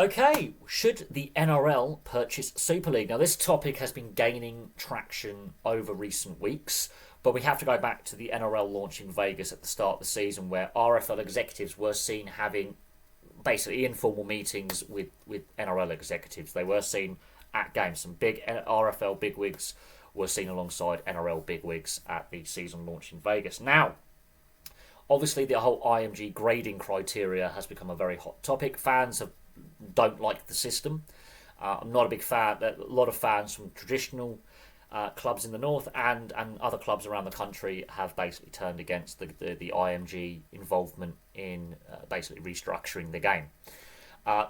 Okay, should the NRL purchase SuperLeague? Now, this topic has been gaining traction over recent weeks, but we have to go back to the NRL launch in Vegas at the start of the season, where RFL executives were seen having basically informal meetings with NRL executives. They were seen at games. Some big RFL bigwigs were seen alongside NRL bigwigs at the season launch in Vegas. Now, obviously, the whole IMG grading criteria has become a very hot topic. Don't like the system. I'm not a big fan. A lot of fans from traditional clubs in the north and other clubs around the country have basically turned against the IMG involvement in basically restructuring the game.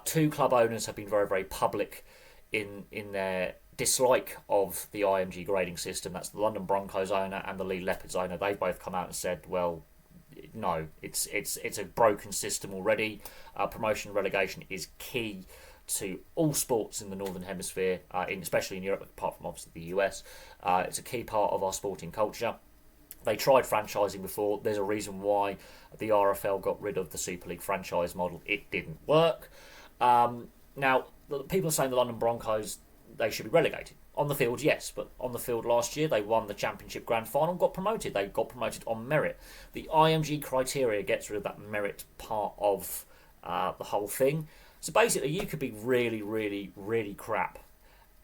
Two club owners have been very, very public in their dislike of the IMG grading system. That's the London Broncos owner and the Leeds Leopards owner. They've both come out and said, well, no, it's a broken system already. Promotion and relegation is key to all sports in the Northern Hemisphere, especially in Europe, apart from obviously the US. It's a key part of our sporting culture. They tried franchising before. There's a reason why the RFL got rid of the Super League franchise model. It didn't work. Now, people are saying the London Broncos, they should be relegated. On the field, yes, but on the field last year, they won the Championship Grand Final, got promoted. They got promoted on merit. The IMG criteria gets rid of that merit part of the whole thing. So basically, you could be really, really, really crap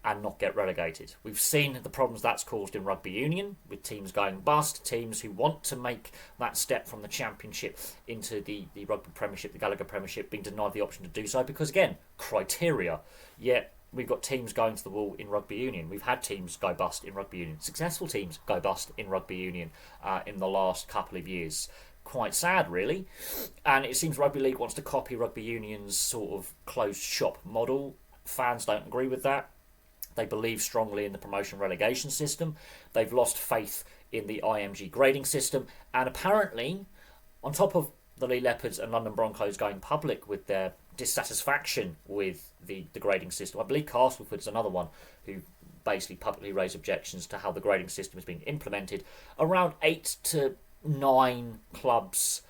and not get relegated. We've seen the problems that's caused in rugby union, with teams going bust, teams who want to make that step from the Championship into the Rugby Premiership, the Gallagher Premiership, being denied the option to do so because, again, criteria. Yet we've got teams going to the wall in rugby union. We've had teams go bust in rugby union. Successful teams go bust in rugby union in the last couple of years. Quite sad, really. And it seems rugby league wants to copy rugby union's sort of closed shop model. Fans don't agree with that. They believe strongly in the promotion relegation system. They've lost faith in the IMG grading system. And apparently, on top of the Leeds Leopards and London Broncos going public with their dissatisfaction with the grading system, I believe Castleford's another one who basically publicly raised objections to how the grading system is being implemented. Around 8 to 9 clubs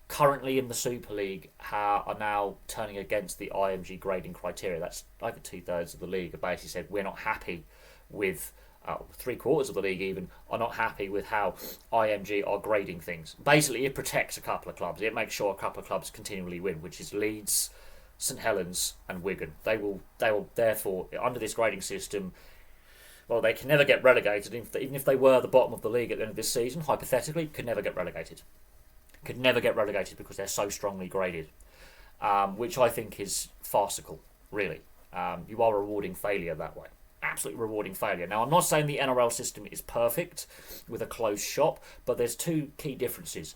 currently in the Super League are now turning against the IMG grading criteria. That's over 2/3 of the league have basically said we're not happy with 3/4 of the league even are not happy with how IMG are grading things. Basically, it protects a couple of clubs. It makes sure a couple of clubs continually win, which is Leeds, St Helens and Wigan. They will therefore, under this grading system, well, they can never get relegated. Even if they were the bottom of the league at the end of this season, hypothetically, could never get relegated. Could never get relegated because they're so strongly graded, which I think is farcical, really. You are rewarding failure that way. Absolutely rewarding failure. Now, I'm not saying the NRL system is perfect with a closed shop, but there's two key differences.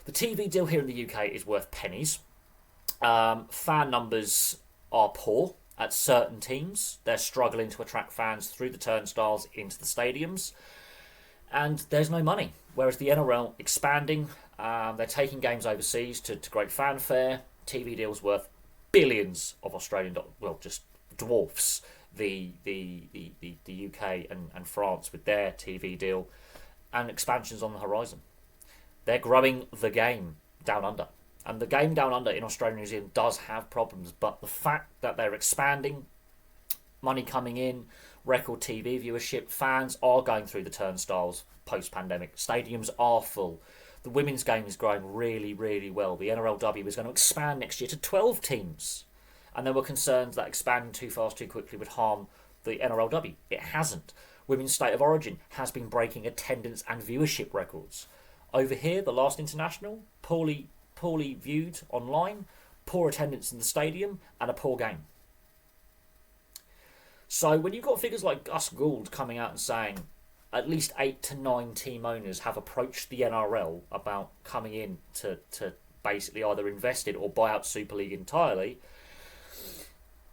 The TV deal here in the UK is worth pennies. Fan numbers are poor at certain teams. They're struggling to attract fans through the turnstiles into the stadiums. And there's no money. Whereas the NRL expanding, they're taking games overseas to great fanfare. TV deals worth billions of Australian dollars. Well, just dwarfs the UK and France with their TV deal, and expansions on the horizon. They're growing the game down under. And the game down under in Australia and New Zealand does have problems, but the fact that they're expanding, money coming in, record TV viewership, fans are going through the turnstiles post-pandemic. Stadiums are full. The women's game is growing really, really well. The NRLW is going to expand next year to 12 teams. And there were concerns that expanding too fast, too quickly would harm the NRLW. It hasn't. Women's State of Origin has been breaking attendance and viewership records. Over here, the last international, poorly viewed online, poor attendance in the stadium, and a poor game. So when you've got figures like Gus Gould coming out and saying at least 8 to 9 team owners have approached the NRL about coming in to basically either invest in or buy out Super League entirely,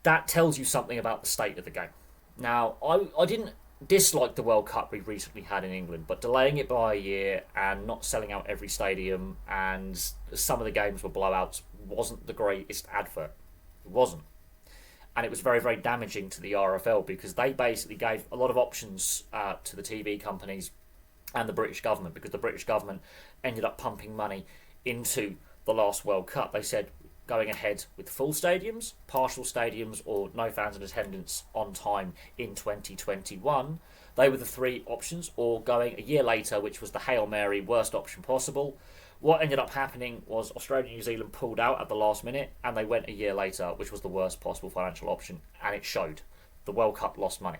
that tells you something about the state of the game. Now, I didn't dislike the World Cup we recently had in England, but delaying it by a year and not selling out every stadium, and some of the games were blowouts, wasn't the greatest advert. It wasn't. And it was very, very damaging to the RFL because they basically gave a lot of options to the TV companies and the British government, because the British government ended up pumping money into the last World Cup. They said, going ahead with full stadiums, partial stadiums, or no fans in attendance on time in 2021. They were the three options, or going a year later, which was the Hail Mary worst option possible. What ended up happening was Australia and New Zealand pulled out at the last minute, and they went a year later, which was the worst possible financial option, and it showed. The World Cup lost money.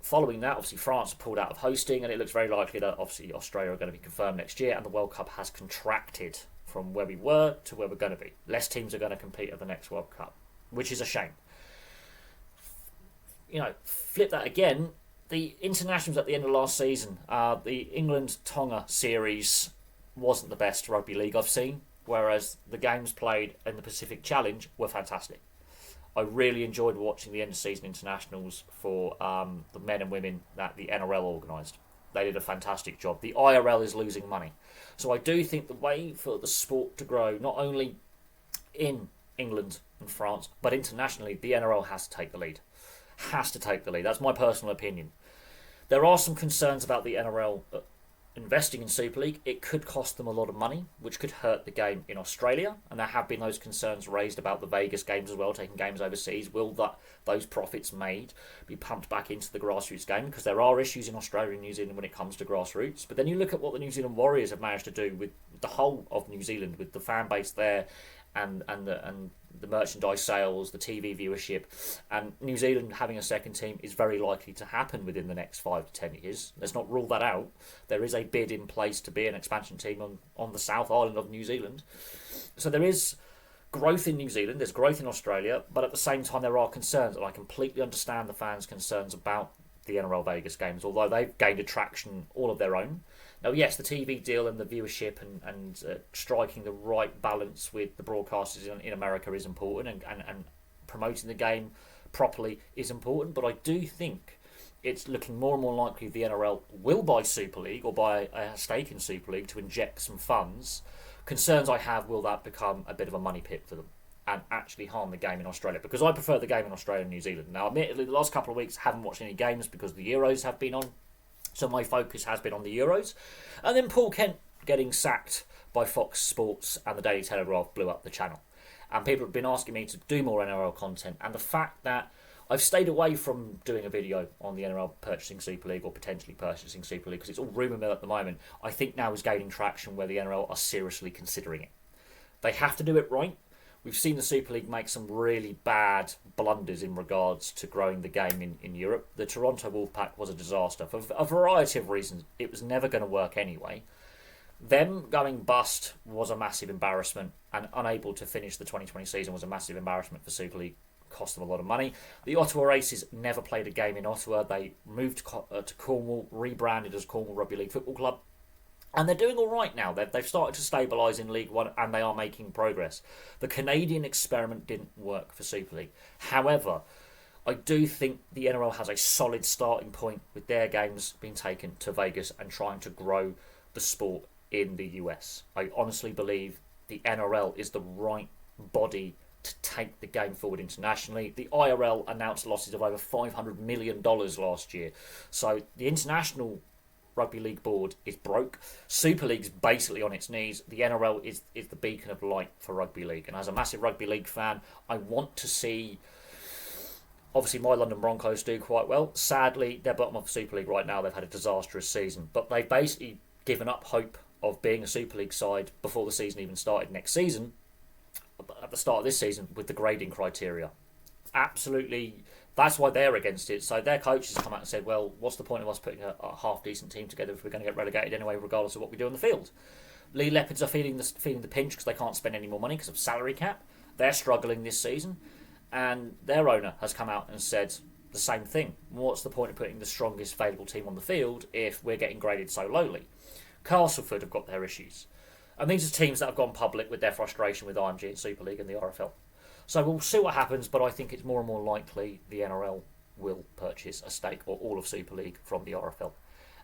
Following that, obviously France pulled out of hosting, and it looks very likely that obviously Australia are going to be confirmed next year, and the World Cup has contracted from where we were to where we're going to be. Less teams are going to compete at the next World Cup, which is a shame. Flip that again. The internationals at the end of last season, the England-Tonga series wasn't the best rugby league I've seen, whereas the games played in the Pacific Challenge were fantastic. I really enjoyed watching the end-of-season internationals for the men and women that the NRL organised. They did a fantastic job. The IRL is losing money. So I do think the way for the sport to grow, not only in England and France, but internationally, the NRL has to take the lead. Has to take the lead. That's my personal opinion. There are some concerns about the NRL investing in Super League. It could cost them a lot of money, which could hurt the game in Australia. And there have been those concerns raised about the Vegas games as well, taking games overseas. Will those profits made be pumped back into the grassroots game? Because there are issues in Australia and New Zealand when it comes to grassroots. But then you look at what the New Zealand Warriors have managed to do with the whole of New Zealand, with the fan base there, and the merchandise sales, the TV viewership, and New Zealand having a second team is very likely to happen within the next 5 to 10 years. Let's not rule that out. There is a bid in place to be an expansion team on the South Island of New Zealand. So there is growth in New Zealand, there's growth in Australia, but at the same time there are concerns, and I completely understand the fans' concerns about the NRL Vegas games, although they've gained attraction all of their own. Now, yes, the TV deal and the viewership and striking the right balance with the broadcasters in America is important, and promoting the game properly is important, but I do think it's looking more and more likely the NRL will buy Super League or buy a stake in Super League to inject some funds. Concerns I have, will that become a bit of a money pit for them and actually harm the game in Australia? Because I prefer the game in Australia and New Zealand. Now, admittedly, the last couple of weeks I haven't watched any games because the Euros have been on. So my focus has been on the Euros. And then Paul Kent getting sacked by Fox Sports and the Daily Telegraph blew up the channel. And people have been asking me to do more NRL content. And the fact that I've stayed away from doing a video on the NRL purchasing Super League or potentially purchasing Super League because it's all rumour mill at the moment, I think now is gaining traction where the NRL are seriously considering it. They have to do it right. We've seen the Super League make some really bad blunders in regards to growing the game in Europe. The Toronto Wolfpack was a disaster for a variety of reasons. It was never going to work anyway. Them going bust was a massive embarrassment, and unable to finish the 2020 season was a massive embarrassment for Super League. Cost them a lot of money. The Ottawa Races never played a game in Ottawa. They moved to Cornwall, rebranded as Cornwall Rugby League Football Club. And they're doing all right now. They've started to stabilise in League One, and they are making progress. The Canadian experiment didn't work for Super League. However, I do think the NRL has a solid starting point with their games being taken to Vegas and trying to grow the sport in the US. I honestly believe the NRL is the right body to take the game forward internationally. The IRL announced losses of over $500 million last year. So the international Rugby League board is broke. Super League's basically on its knees. The NRL is the beacon of light for Rugby League. And as a massive Rugby League fan, I want to see, obviously my London Broncos do quite well. Sadly, they're bottom of the Super League right now. They've had a disastrous season. But they've basically given up hope of being a Super League side before the season even started next season, at the start of this season, with the grading criteria. Absolutely. That's why they're against it. So their coaches come out and said, well, what's the point of us putting a half-decent team together if we're going to get relegated anyway, regardless of what we do on the field? Lee Leopards are feeling the pinch because they can't spend any more money because of salary cap. They're struggling this season. And their owner has come out and said the same thing. What's the point of putting the strongest available team on the field if we're getting graded so lowly? Castleford have got their issues. And these are teams that have gone public with their frustration with IMG and Super League and the RFL. So we'll see what happens, but I think it's more and more likely the NRL will purchase a stake or all of Super League from the RFL.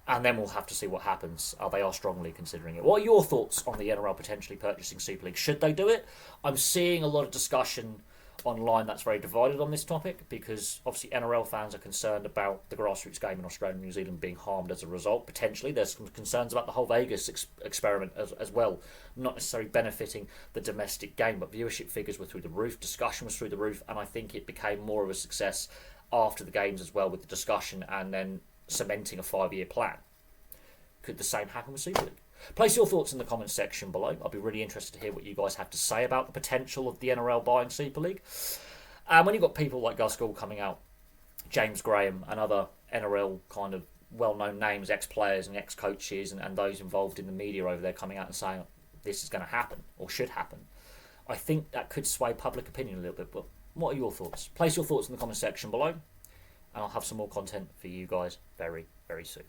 And then we'll have to see what happens. They are strongly considering it. What are your thoughts on the NRL potentially purchasing Super League? Should they do it? I'm seeing a lot of discussion online that's very divided on this topic, because obviously NRL fans are concerned about the grassroots game in Australia and New Zealand being harmed as a result. Potentially, there's some concerns about the whole Vegas experiment as well, not necessarily benefiting the domestic game, but viewership figures were through the roof, discussion was through the roof, and I think it became more of a success after the games as well, with the discussion and then cementing a 5-year plan. Could the same happen with Super League? Place your thoughts in the comments section below. I'll be really interested to hear what you guys have to say about the potential of the NRL buying Super League. And when you've got people like Gus Gould coming out, James Graham and other NRL kind of well-known names, ex-players and ex-coaches and those involved in the media over there coming out and saying this is going to happen or should happen, I think that could sway public opinion a little bit. But what are your thoughts? Place your thoughts in the comment section below, and I'll have some more content for you guys very, very soon.